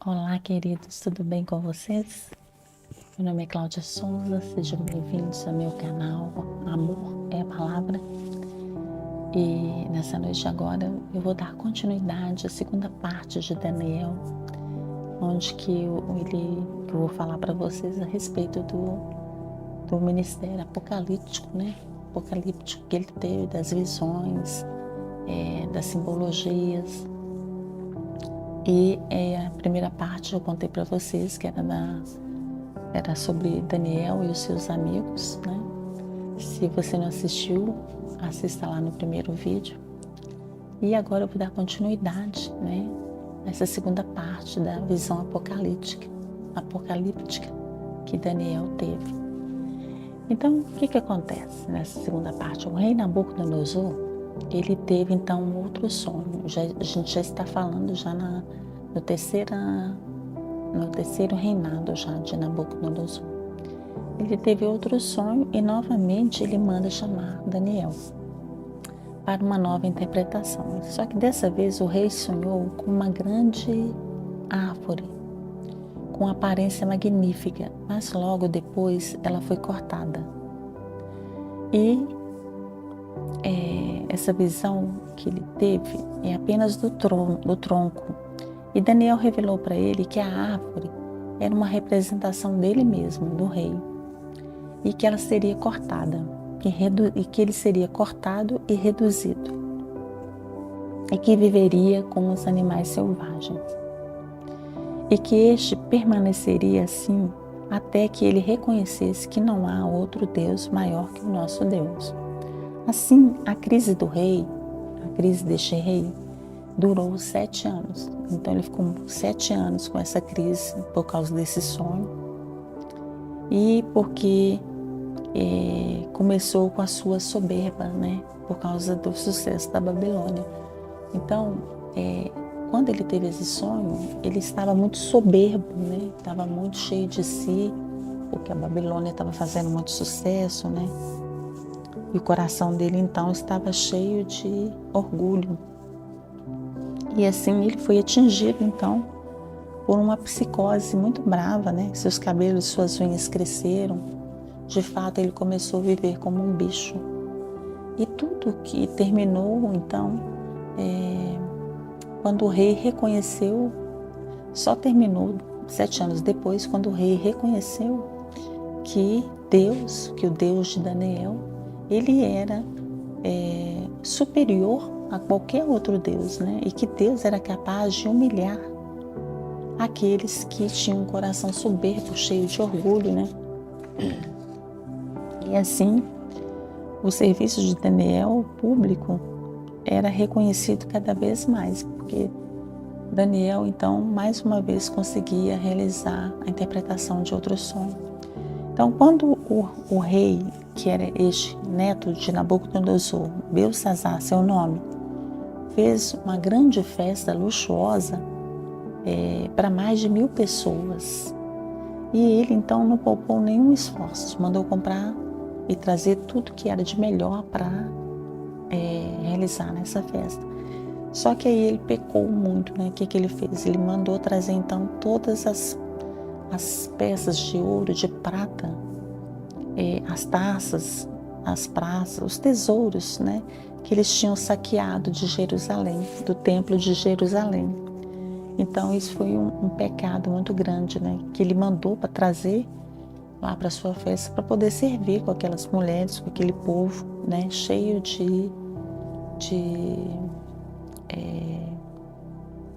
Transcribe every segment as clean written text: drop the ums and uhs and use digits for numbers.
Olá, queridos, tudo bem com vocês? Meu nome é Cláudia Souza, sejam bem-vindos ao meu canal Amor é a Palavra. E nessa noite agora eu vou dar continuidade à segunda parte de Daniel, onde que eu vou falar para vocês a respeito do ministério apocalíptico, né? Apocalíptico que ele teve, das visões, das simbologias. E a primeira parte eu contei para vocês que era sobre Daniel e os seus amigos, né? Se você não assistiu, assista lá no primeiro vídeo. E agora eu vou dar continuidade, né? Essa segunda parte da visão apocalíptica que Daniel teve. Então, o que acontece nessa segunda parte? O rei Nabucodonosor, ele teve então um outro sonho. A gente já está falando já no terceiro reinado já de Nabucodonosor. Ele teve outro sonho e novamente ele manda chamar Daniel para uma nova interpretação. Só que dessa vez o rei sonhou com uma grande árvore, com aparência magnífica, mas logo depois ela foi cortada. E essa visão que ele teve é apenas do tronco. E Daniel revelou para ele que a árvore era uma representação dele mesmo, do rei, e que ela seria cortada, e que ele seria cortado e reduzido, e que viveria como os animais selvagens, e que este permaneceria assim até que ele reconhecesse que não há outro Deus maior que o nosso Deus. Assim, a crise deste rei, durou 7 anos. Então ele ficou 7 anos com essa crise por causa desse sonho e porque começou com a sua soberba, né? Por causa do sucesso da Babilônia. Então, quando ele teve esse sonho, ele estava muito soberbo, né? Estava muito cheio de si, porque a Babilônia estava fazendo muito sucesso, né? E o coração dele então estava cheio de orgulho. E assim ele foi atingido então por uma psicose muito brava, né? Seus cabelos, suas unhas cresceram. De fato, ele começou a viver como um bicho. E tudo que terminou então, quando o rei reconheceu, só terminou 7 anos depois, quando o rei reconheceu que o Deus de Daniel, ele era superior a qualquer outro Deus, né? E que Deus era capaz de humilhar aqueles que tinham um coração soberbo, cheio de orgulho, né? E assim, o serviço de Daniel público era reconhecido cada vez mais, porque Daniel, então, mais uma vez conseguia realizar a interpretação de outro sonho. Então, quando o rei, que era este neto de Nabucodonosor, Belsassar, seu nome, fez uma grande festa luxuosa para mais de 1000 pessoas. E ele, então, não poupou nenhum esforço, mandou comprar e trazer tudo que era de melhor para realizar nessa festa. Só que aí ele pecou muito, né? O que ele fez? Ele mandou trazer, então, todas as peças de ouro, de prata, as taças, as praças, os tesouros, né, que eles tinham saqueado de Jerusalém, do templo de Jerusalém. Então isso foi um pecado muito grande, né, que ele mandou para trazer lá para sua festa, para poder servir com aquelas mulheres, com aquele povo, né, cheio de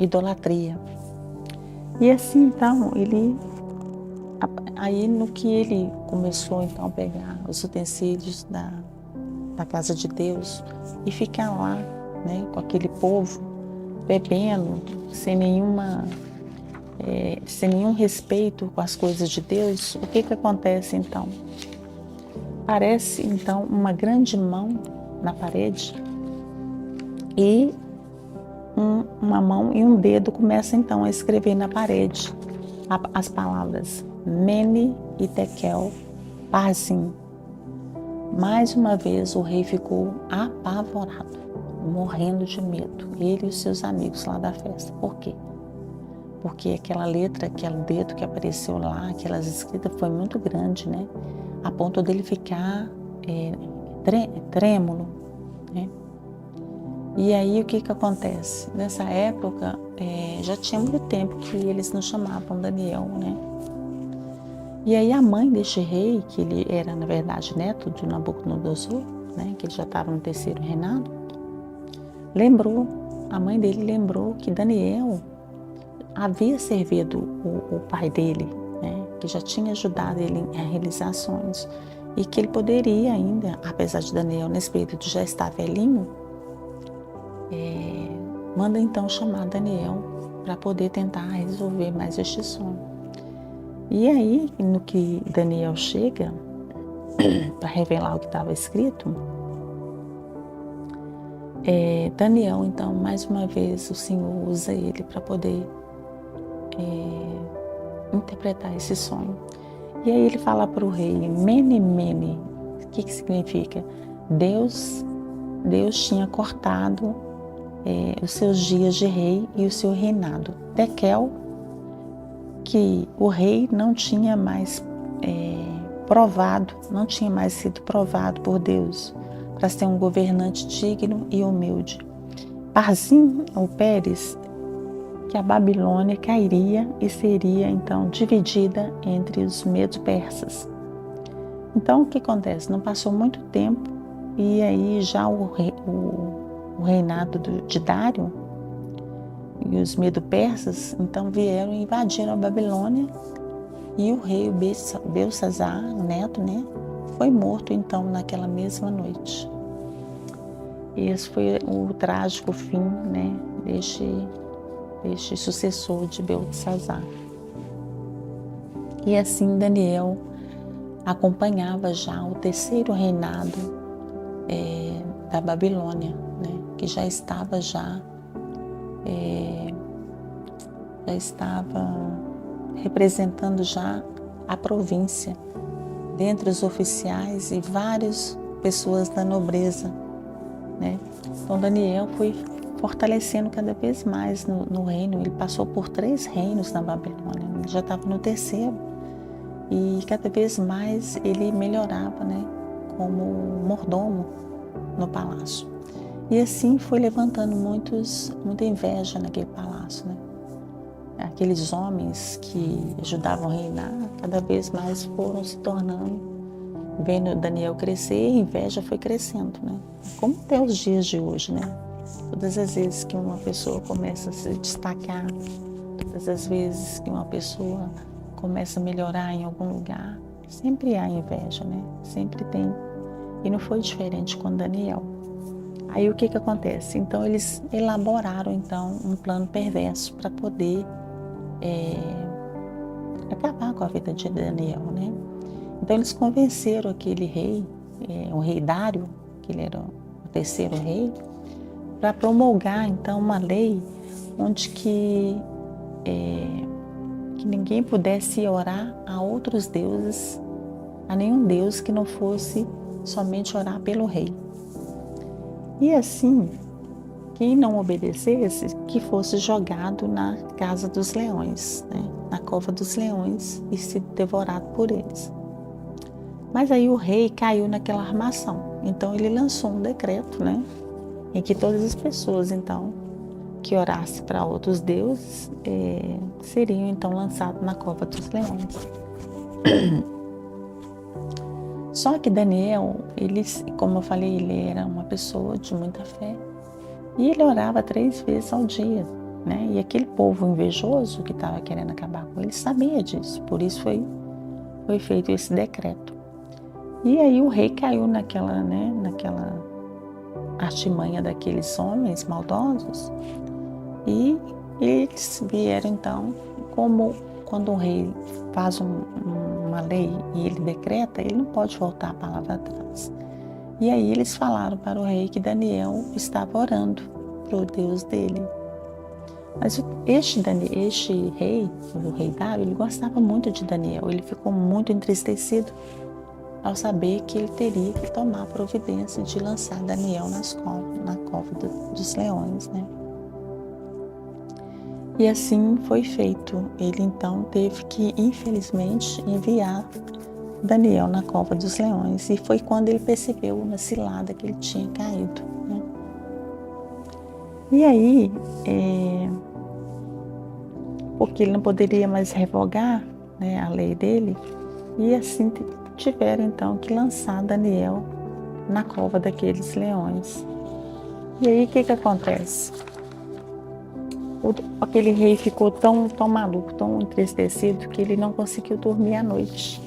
idolatria. E assim, então, aí no que ele começou então a pegar os utensílios da casa de Deus e ficar lá, né, com aquele povo bebendo sem nenhum respeito com as coisas de Deus, o que acontece então? Parece então uma grande mão na parede e uma mão e um dedo começam então a escrever na parede as palavras Mene e Tekel Parsim. Mais uma vez o rei ficou apavorado, morrendo de medo, ele e os seus amigos lá da festa. Por quê? porque aquela letra, aquele dedo que apareceu lá, aquelas escritas foi muito grande, né? A ponto dele ficar trêmulo, né? E aí o que acontece? Nessa época já tinha muito tempo que eles não chamavam Daniel, né? E aí a mãe deste rei, que ele era na verdade neto de Nabucodonosor, né? Que ele já estava no terceiro reinado, a mãe dele lembrou que Daniel havia servido o pai dele, né? Que já tinha ajudado ele a realizar sonhos e que ele poderia ainda, apesar de Daniel nesse período já estar velhinho, manda então chamar Daniel para poder tentar resolver mais este sonho. E aí, no que Daniel chega para revelar o que estava escrito, Daniel, então, mais uma vez, o Senhor usa ele para poder interpretar esse sonho. E aí ele fala para o rei, Mene, Mene, o que significa? Deus tinha cortado os seus dias de rei e o seu reinado. Tekel, que o rei não tinha mais não tinha mais sido provado por Deus para ser um governante digno e humilde. Parzim, ou Pérez, que a Babilônia cairia e seria então dividida entre os medo-persas. Então o que acontece? Não passou muito tempo e aí já o reinado de Dário e os medo-persas então vieram e invadiram a Babilônia e o rei Belsazar, o neto, né, foi morto então naquela mesma noite. Esse foi o trágico fim, né, deste sucessor de Belsazar. E assim Daniel acompanhava já o terceiro reinado da Babilônia, né, que já estava representando já a província, dentre os oficiais e várias pessoas da nobreza, né? Então Daniel foi fortalecendo cada vez mais no reino. Ele passou por 3 reinos na Babilônia, ele já estava no terceiro e cada vez mais ele melhorava, né, como mordomo no palácio. E assim foi levantando muita inveja naquele palácio, né? Aqueles homens que ajudavam a reinar, cada vez mais foram se tornando, vendo Daniel crescer, a inveja foi crescendo, né? Como até os dias de hoje, né? Todas as vezes que uma pessoa começa a se destacar, todas as vezes que uma pessoa começa a melhorar em algum lugar, sempre há inveja, né? Sempre tem. E não foi diferente com Daniel. Aí o que acontece? Então eles elaboraram então um plano perverso para poder acabar com a vida de Daniel, né? Então eles convenceram aquele rei, o rei Dário, que ele era o terceiro rei, para promulgar então uma lei onde que ninguém pudesse orar a outros deuses, a nenhum deus que não fosse somente orar pelo rei. E assim, quem não obedecesse, que fosse jogado na casa dos leões, né? Na cova dos leões e se devorado por eles. Mas aí o rei caiu naquela armação. Então ele lançou um decreto, né, em que todas as pessoas então que orassem para outros deuses seriam então lançados na cova dos leões. Só que Daniel, ele, como eu falei, ele era uma pessoa de muita fé e ele orava 3 vezes ao dia, né? E aquele povo invejoso que estava querendo acabar com ele sabia disso, por isso foi feito esse decreto. E aí o rei caiu naquela artimanha daqueles homens maldosos e eles vieram então, como quando o rei faz uma lei e ele decreta, ele não pode voltar a palavra atrás. E aí eles falaram para o rei que Daniel estava orando para o Deus dele. Mas este rei, o rei Dário, ele gostava muito de Daniel, ele ficou muito entristecido ao saber que ele teria que tomar a providência de lançar Daniel na cova dos leões, né? E assim foi feito. Ele então teve que, infelizmente, enviar Daniel na cova dos leões. E foi quando ele percebeu na cilada que ele tinha caído, né? E aí, porque ele não poderia mais revogar, né, a lei dele, e assim tiveram então que lançar Daniel na cova daqueles leões. E aí o que acontece? Aquele rei ficou tão maluco, tão entristecido, que ele não conseguiu dormir à noite.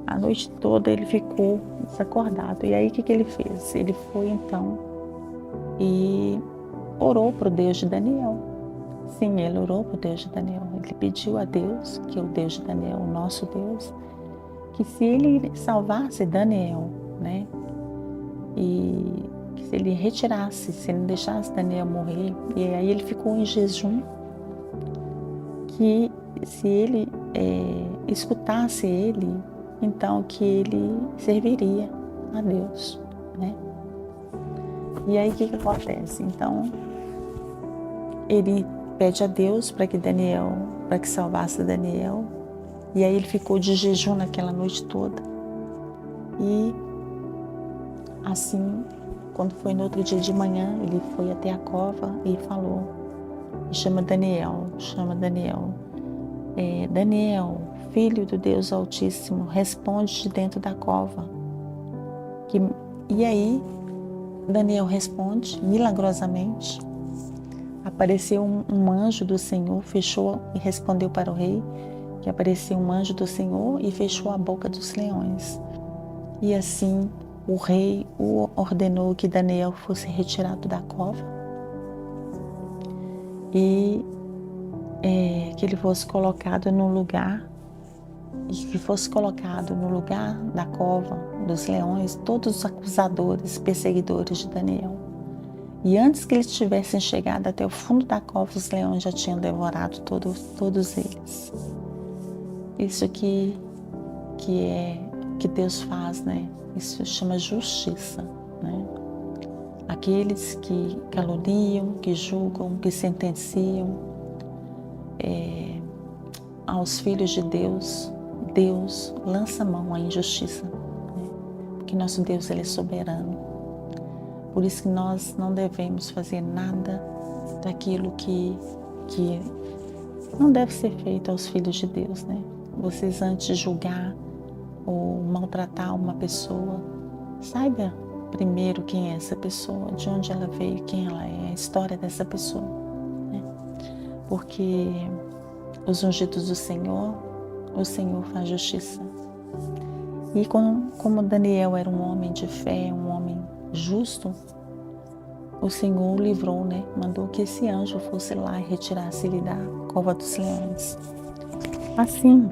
A noite toda ele ficou desacordado. E aí o que ele fez? Ele foi então e orou para o Deus de Daniel. Sim, ele orou para o Deus de Daniel. Ele pediu a Deus, que é o Deus de Daniel, o nosso Deus, que se ele salvasse Daniel, né? E que se ele retirasse, se ele não deixasse Daniel morrer, e aí ele ficou em jejum, que se ele escutasse ele, então que ele serviria a Deus, né? E aí o que acontece? Então ele pede a Deus para que salvasse Daniel, e aí ele ficou de jejum naquela noite toda. E assim, quando foi no outro dia de manhã, ele foi até a cova e falou, e chama Daniel, Daniel, filho do Deus Altíssimo, responde de dentro da cova. E aí, Daniel responde, milagrosamente, apareceu um anjo do Senhor, fechou e respondeu para o rei, que apareceu um anjo do Senhor e fechou a boca dos leões. E assim, o rei ordenou que Daniel fosse retirado da cova e que ele fosse colocado no lugar, e que fosse colocado no lugar da cova dos leões todos os acusadores, perseguidores de Daniel. E antes que eles tivessem chegado até o fundo da cova, os leões já tinham devorado todos eles. Isso que Deus faz, né? Isso chama justiça, né? Aqueles que caluniam, que julgam, que sentenciam aos filhos de Deus, Deus lança mão à injustiça, né? Porque nosso Deus, ele é soberano. Por isso que nós não devemos fazer nada daquilo que não deve ser feito aos filhos de Deus, né? Vocês, antes de julgar ou maltratar uma pessoa, saiba primeiro quem é essa pessoa, de onde ela veio, quem ela é, a história dessa pessoa, né? Porque os ungidos do Senhor, o Senhor faz justiça. E como Daniel era um homem de fé, um homem justo, o Senhor o livrou, né? Mandou que esse anjo fosse lá e retirasse ele da cova dos leões. Assim,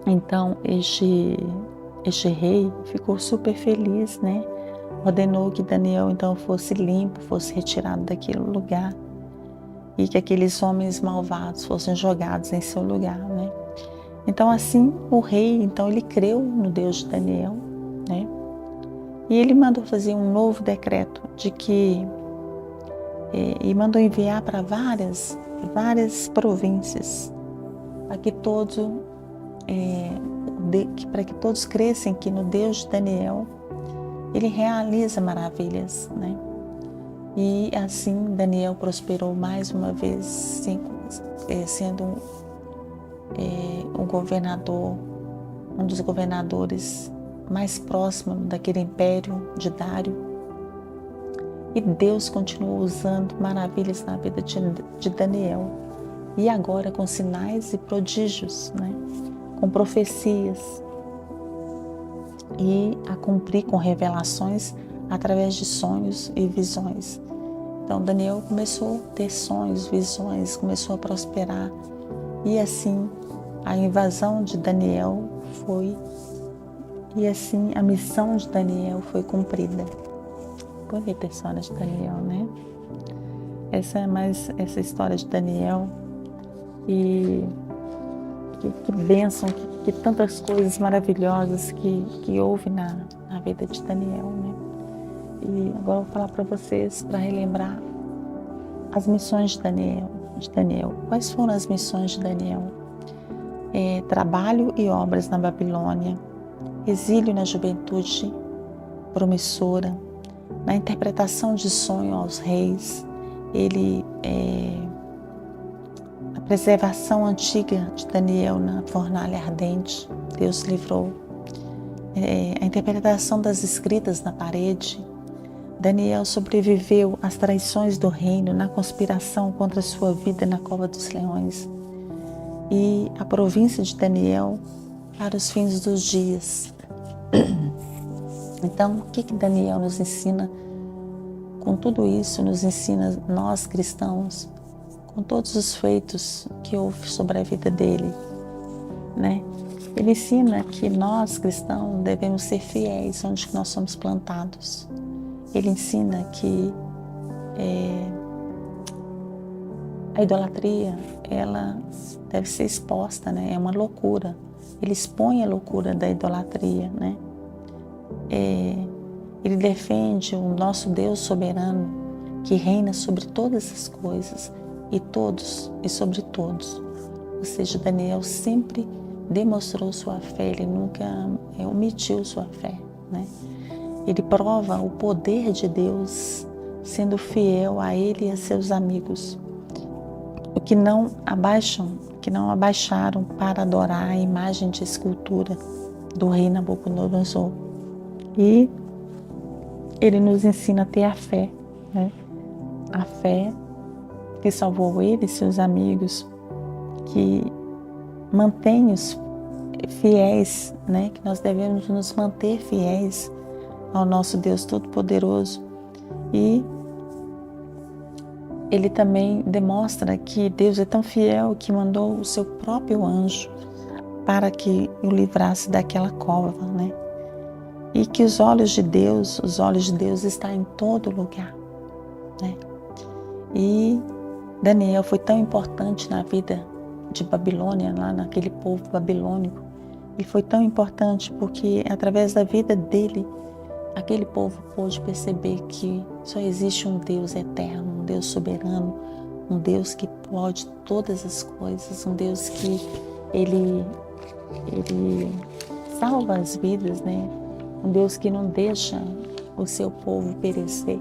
então, este rei ficou super feliz, né? Ordenou que Daniel então fosse limpo, fosse retirado daquele lugar e que aqueles homens malvados fossem jogados em seu lugar, né? Então assim, o rei, então ele creu no Deus de Daniel, né? E ele mandou fazer um novo decreto e mandou enviar para várias províncias para que todos crescem que no Deus de Daniel ele realiza maravilhas, né? E assim Daniel prosperou mais uma vez, sendo um governador, um dos governadores mais próximos daquele império de Dário. E Deus continuou usando maravilhas na vida de Daniel. E agora com sinais e prodígios, né? Com profecias e a cumprir com revelações através de sonhos e visões. Então Daniel começou a ter sonhos, visões, começou a prosperar. E assim a invasão de Daniel a missão de Daniel foi cumprida. Bonita a história de Daniel, né? Essa é mais essa história de Daniel. E que bênção, que tantas coisas maravilhosas que houve na vida de Daniel, né? E agora eu vou falar para vocês, para relembrar as missões de Daniel. Quais foram as missões de Daniel? Trabalho e obras na Babilônia, exílio na juventude promissora, na interpretação de sonho aos reis, a preservação antiga de Daniel na fornalha ardente, Deus livrou, a interpretação das escritas na parede. Daniel sobreviveu às traições do reino, na conspiração contra a sua vida na cova dos leões. E a província de Daniel para os fins dos dias. Então, o que Daniel nos ensina? Com tudo isso, nos ensina nós cristãos, com todos os feitos que houve sobre a vida dele, né? Ele ensina que nós cristãos devemos ser fiéis onde nós somos plantados. Ele ensina que a idolatria, ela deve ser exposta, né? É uma loucura. Ele expõe a loucura da idolatria, né? Ele defende o nosso Deus soberano, que reina sobre todas as coisas e todos e sobre todos. Ou seja, Daniel sempre demonstrou sua fé, ele nunca omitiu sua fé, né? Ele prova o poder de Deus sendo fiel a ele e a seus amigos, que não abaixaram para adorar a imagem de escultura do rei Nabucodonosor. E ele nos ensina a ter a fé, né? A fé que salvou ele e seus amigos, que mantém os fiéis, né? Que nós devemos nos manter fiéis ao nosso Deus Todo-Poderoso. E ele também demonstra que Deus é tão fiel que mandou o seu próprio anjo para que o livrasse daquela cova, né? E que os olhos de Deus estão em todo lugar, né? E Daniel foi tão importante na vida de Babilônia, lá naquele povo babilônico. Ele foi tão importante porque através da vida dele, aquele povo pôde perceber que só existe um Deus eterno, um Deus soberano, um Deus que pode todas as coisas, um Deus que ele salva as vidas, né? Um Deus que não deixa o seu povo perecer,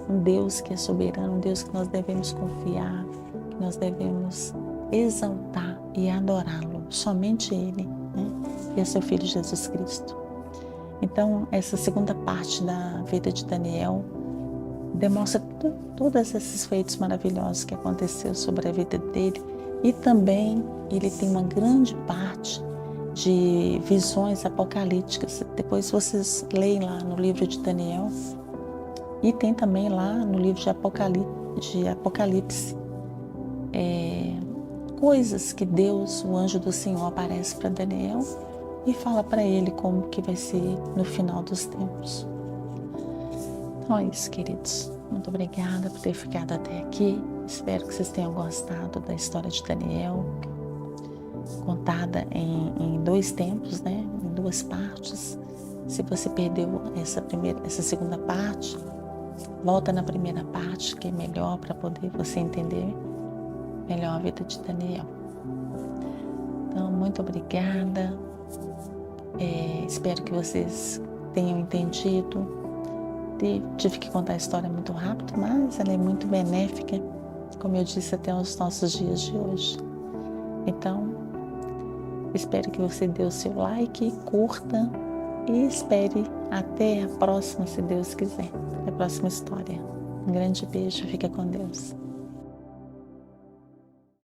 um Deus que é soberano, um Deus que nós devemos confiar, que nós devemos exaltar e adorá-lo, somente Ele, né? E a seu Filho Jesus Cristo. Então, essa segunda parte da vida de Daniel demonstra todos esses feitos maravilhosos que aconteceu sobre a vida dele, e também ele tem uma grande parte de visões apocalípticas. Depois vocês leem lá no livro de Daniel, e tem também lá no livro de Apocalipse, coisas que Deus, o anjo do Senhor, aparece para Daniel e fala para ele como que vai ser no final dos tempos. Então é isso, queridos. Muito obrigada por ter ficado até aqui. Espero que vocês tenham gostado da história de Daniel, contada em 2 tempos, né? Em 2 partes. Se você perdeu essa segunda parte, volta na primeira parte, que é melhor para poder você entender melhor a vida de Daniel. Então, muito obrigada. Espero que vocês tenham entendido. Tive que contar a história muito rápido, mas ela é muito benéfica, como eu disse, até os nossos dias de hoje. Então, espero que você dê o seu like, curta e espere até a próxima, se Deus quiser, a próxima história. Um grande beijo, fica com Deus.